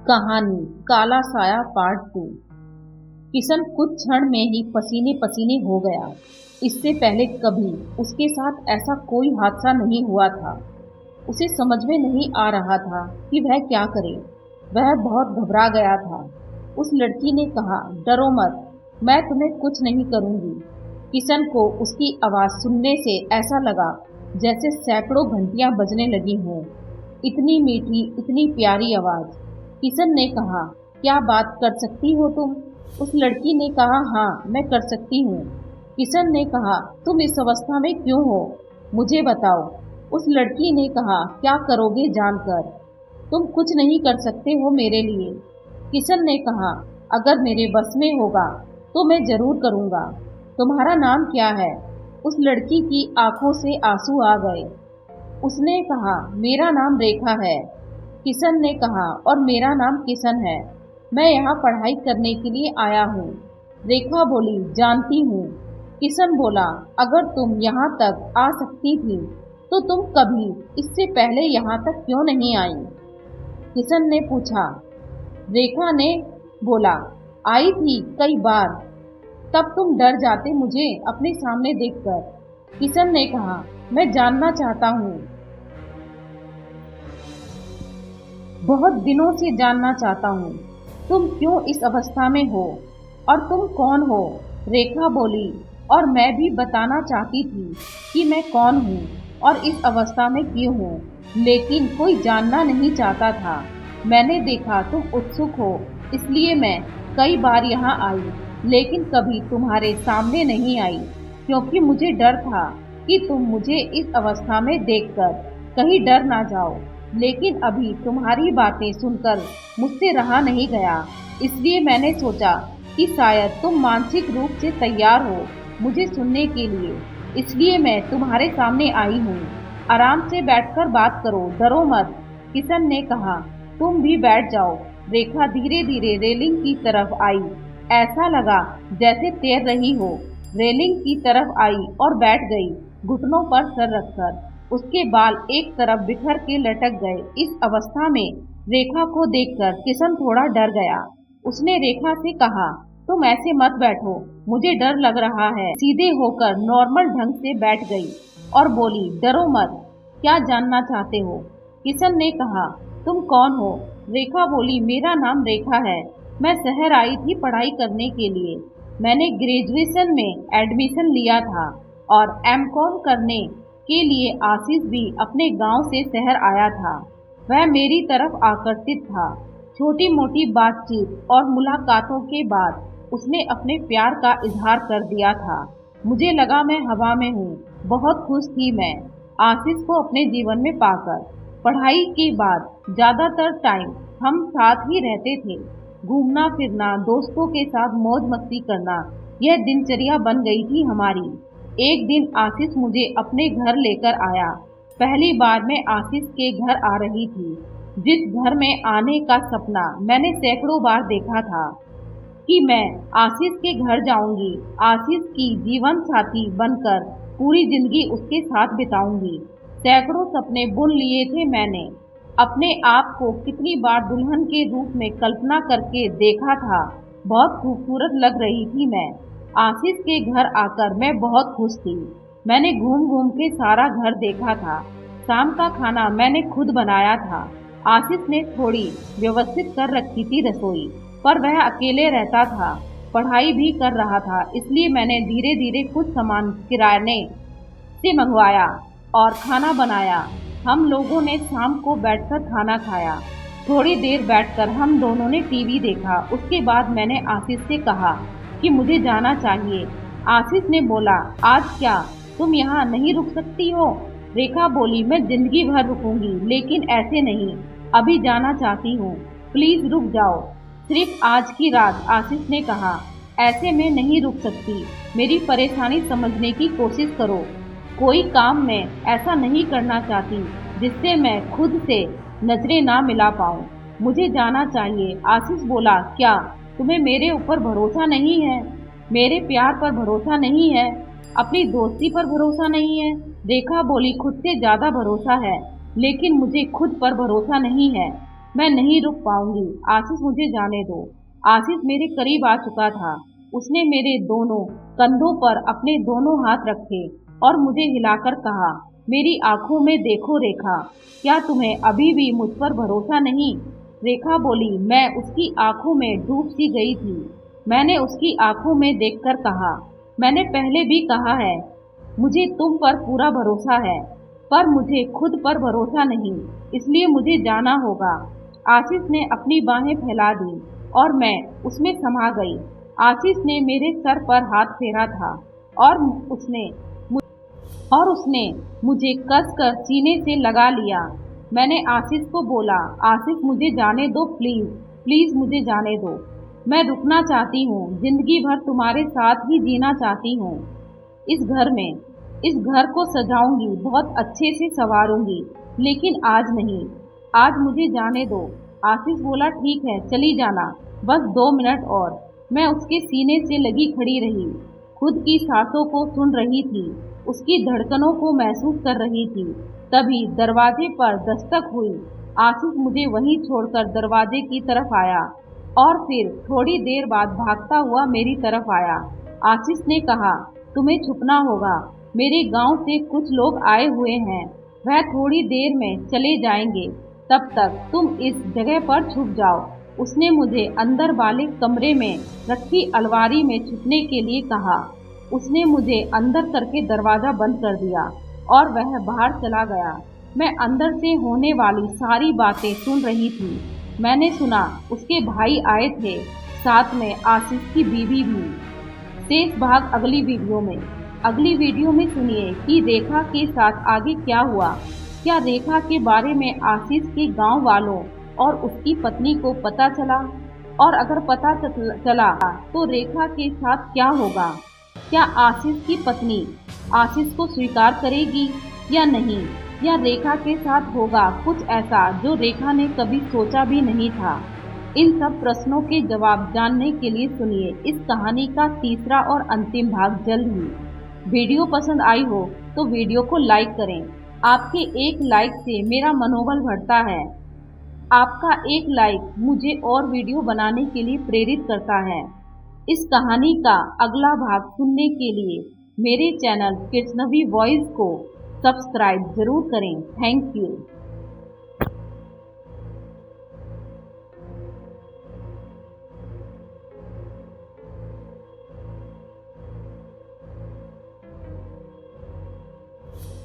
कहानी काला साया पार्ट 2। किशन कुछ क्षण में ही पसीने पसीने हो गया। इससे पहले कभी उसके साथ ऐसा कोई हादसा नहीं हुआ था। उसे समझ में नहीं आ रहा था कि वह क्या करे। वह बहुत घबरा गया था। उस लड़की ने कहा, डरो मत, मैं तुम्हें कुछ नहीं करूंगी। किशन को उसकी आवाज सुनने से ऐसा लगा जैसे सैकड़ों घंटियां बजने लगी हों। इतनी मीठी, इतनी प्यारी आवाज। किशन ने कहा, क्या बात कर सकती हो तुम? उस लड़की ने कहा, हाँ मैं कर सकती हूँ। किशन ने कहा, तुम इस अवस्था में क्यों हो, मुझे बताओ। उस लड़की ने कहा, क्या करोगे जानकर? तुम कुछ नहीं कर सकते हो मेरे लिए। किशन ने कहा, अगर मेरे बस में होगा तो मैं जरूर करूँगा। तुम्हारा नाम क्या है? उस लड़की की आंखों से आंसू आ गए। उसने कहा, मेरा नाम रेखा है। किशन ने कहा, और मेरा नाम किशन है। मैं यहाँ पढ़ाई करने के लिए आया हूँ। रेखा बोली, जानती हूँ। किशन बोला, अगर तुम यहाँ तक आ सकती थी तो तुम कभी इससे पहले यहाँ तक क्यों नहीं आई? किशन ने पूछा। रेखा ने बोला, आई थी कई बार, तब तुम डर जाते मुझे अपने सामने देखकर। किशन ने कहा, मैं जानना चाहता हूँ, बहुत दिनों से जानना चाहता हूँ, तुम क्यों इस अवस्था में हो और तुम कौन हो? रेखा बोली, और मैं भी बताना चाहती थी कि मैं कौन हूँ और इस अवस्था में क्यों हूँ, लेकिन कोई जानना नहीं चाहता था। मैंने देखा तुम उत्सुक हो, इसलिए मैं कई बार यहाँ आई, लेकिन कभी तुम्हारे सामने नहीं आई, क्योंकि मुझे डर था कि तुम मुझे इस अवस्था में देखकर कहीं डर ना जाओ। लेकिन अभी तुम्हारी बातें सुनकर मुझसे रहा नहीं गया, इसलिए मैंने सोचा कि शायद तुम मानसिक रूप से तैयार हो मुझे सुनने के लिए, इसलिए मैं तुम्हारे सामने आई हूँ। आराम से बैठकर बात करो, डरो मत। किशन ने कहा, तुम भी बैठ जाओ। रेखा धीरे धीरे रेलिंग की तरफ आई। ऐसा लगा जैसे तैर रही हो। रेलिंग की तरफ आई और बैठ गई, घुटनों पर सर रखकर। उसके बाल एक तरफ बिखर के लटक गए। इस अवस्था में रेखा को देखकर किशन थोड़ा डर गया। उसने रेखा से कहा, तुम ऐसे मत बैठो, मुझे डर लग रहा है। सीधे होकर नॉर्मल ढंग से बैठ गई और बोली, डरो मत, क्या जानना चाहते हो? किशन ने कहा, तुम कौन हो? रेखा बोली, मेरा नाम रेखा है। मैं शहर आई थी पढ़ाई करने के लिए। मैंने ग्रेजुएशन में एडमिशन लिया था और एमकॉम करने के लिए आशीष भी अपने गांव से शहर आया था। वह मेरी तरफ आकर्षित था। छोटी मोटी बातचीत और मुलाकातों के बाद उसने अपने प्यार का इजहार कर दिया था। मुझे लगा मैं हवा में हूँ। बहुत खुश थी मैं आशीष को अपने जीवन में पाकर। पढ़ाई के बाद ज्यादातर टाइम हम साथ ही रहते थे। घूमना फिरना, दोस्तों के साथ मौज मस्ती करना, यह दिनचर्या बन गई थी हमारी। एक दिन आशीष मुझे अपने घर लेकर आया। पहली बार मैं आशीष के घर आ रही थी, जिस घर में आने का सपना मैंने सैकड़ों बार देखा था कि मैं आशीष के घर जाऊंगी, आशीष की जीवन साथी बनकर पूरी जिंदगी उसके साथ बिताऊंगी। सैकड़ों सपने बुन लिए थे मैंने। अपने आप को कितनी बार दुल्हन के रूप में कल्पना करके देखा था। बहुत खूबसूरत लग रही थी मैं। आशीष के घर आकर मैं बहुत खुश थी। मैंने घूम घूम के सारा घर देखा था। शाम का खाना मैंने खुद बनाया था। आशीष ने थोड़ी व्यवस्थित कर रखी थी रसोई, पर वह अकेले रहता था, पढ़ाई भी कर रहा था, इसलिए मैंने धीरे धीरे कुछ सामान किराने से मंगवाया और खाना बनाया। हम लोगों ने शाम को बैठकर खाना खाया। थोड़ी देर बैठकर हम दोनों ने टीवी देखा। उसके बाद मैंने आशीष से कहा कि मुझे जाना चाहिए। आशीष ने बोला, आज क्या तुम यहाँ नहीं रुक सकती हो? रेखा बोली, मैं जिंदगी भर रुकूंगी, लेकिन ऐसे नहीं, अभी जाना चाहती हूँ, प्लीज रुक जाओ, सिर्फ आज की रात। आशीष ने कहा, ऐसे में नहीं रुक सकती, मेरी परेशानी समझने की कोशिश करो। कोई काम मैं ऐसा नहीं करना चाहती जिससे मैं खुद से नजरें ना मिला पाऊँ। मुझे जाना चाहिए। आशीष बोला, क्या तुम्हें मेरे ऊपर भरोसा नहीं है? मेरे प्यार पर भरोसा नहीं है? अपनी दोस्ती पर भरोसा नहीं है? रेखा बोली, खुद से ज्यादा भरोसा है, लेकिन मुझे खुद पर भरोसा नहीं है। मैं नहीं रुक पाऊंगी, आशीष मुझे जाने दो। आशीष मेरे करीब आ चुका था। उसने मेरे दोनों कंधों पर अपने दोनों हाथ रखे और मुझे हिलाकर कहा, मेरी आंखों में देखो रेखा, क्या तुम्हें अभी भी मुझ पर भरोसा नहीं? रेखा बोली। मैं उसकी आंखों में डूब सी गई थी। मैंने उसकी आंखों में देखकर कहा, मैंने पहले भी कहा है, मुझे तुम पर पूरा भरोसा है, पर मुझे खुद पर भरोसा नहीं, इसलिए मुझे जाना होगा। आशीष ने अपनी बाहें फैला दी और मैं उसमें समा गई। आशीष ने मेरे सर पर हाथ फेरा था और उसने मुझे कसकर सीने से लगा लिया। मैंने आशीष को बोला, आशीष मुझे जाने दो, प्लीज प्लीज मुझे जाने दो। मैं रुकना चाहती हूँ, जिंदगी भर तुम्हारे साथ ही जीना चाहती हूँ। इस घर में, इस घर को सजाऊंगी, बहुत अच्छे से संवारूंगी, लेकिन आज नहीं, आज मुझे जाने दो। आशीष बोला, ठीक है चली जाना, बस 2 मिनट और। मैं उसके सीने से लगी खड़ी रही, खुद की सांसों को सुन रही थी, उसकी धड़कनों को महसूस कर रही थी। तभी दरवाजे पर दस्तक हुई। आशीष मुझे वहीं छोड़कर दरवाजे की तरफ आया और फिर थोड़ी देर बाद भागता हुआ मेरी तरफ आया। आशीष ने कहा, तुम्हें छुपना होगा, मेरे गांव से कुछ लोग आए हुए हैं, वह थोड़ी देर में चले जाएंगे, तब तक तुम इस जगह पर छुप जाओ। उसने मुझे अंदर वाले कमरे में रखी अलमारी में छुपने के लिए कहा। उसने मुझे अंदर करके दरवाजा बंद कर दिया और वह बाहर चला गया। मैं अंदर से होने वाली सारी बातें सुन रही थी। मैंने सुना उसके भाई आए थे, साथ में आशीष की बीवी भी। शेष भाग अगली वीडियो में सुनिए कि रेखा के साथ आगे क्या हुआ। क्या रेखा के बारे में आशीष के गांव वालों और उसकी पत्नी को पता चला? और अगर पता चला तो रेखा के साथ क्या होगा? क्या आशीष की पत्नी आशीष को स्वीकार करेगी या नहीं? या रेखा के साथ होगा कुछ ऐसा जो रेखा ने कभी सोचा भी नहीं था? इन सब प्रश्नों के जवाब जानने के लिए सुनिए इस कहानी का तीसरा और अंतिम भाग जल्द ही। वीडियो पसंद आई हो तो वीडियो को लाइक करें। आपके एक लाइक से मेरा मनोबल बढ़ता है। आपका एक लाइक मुझे और वीडियो बनाने के लिए प्रेरित करता है। इस कहानी का अगला भाग सुनने के लिए मेरे चैनल किड्सनवी वॉइस को सब्सक्राइब जरूर करें। Thank you.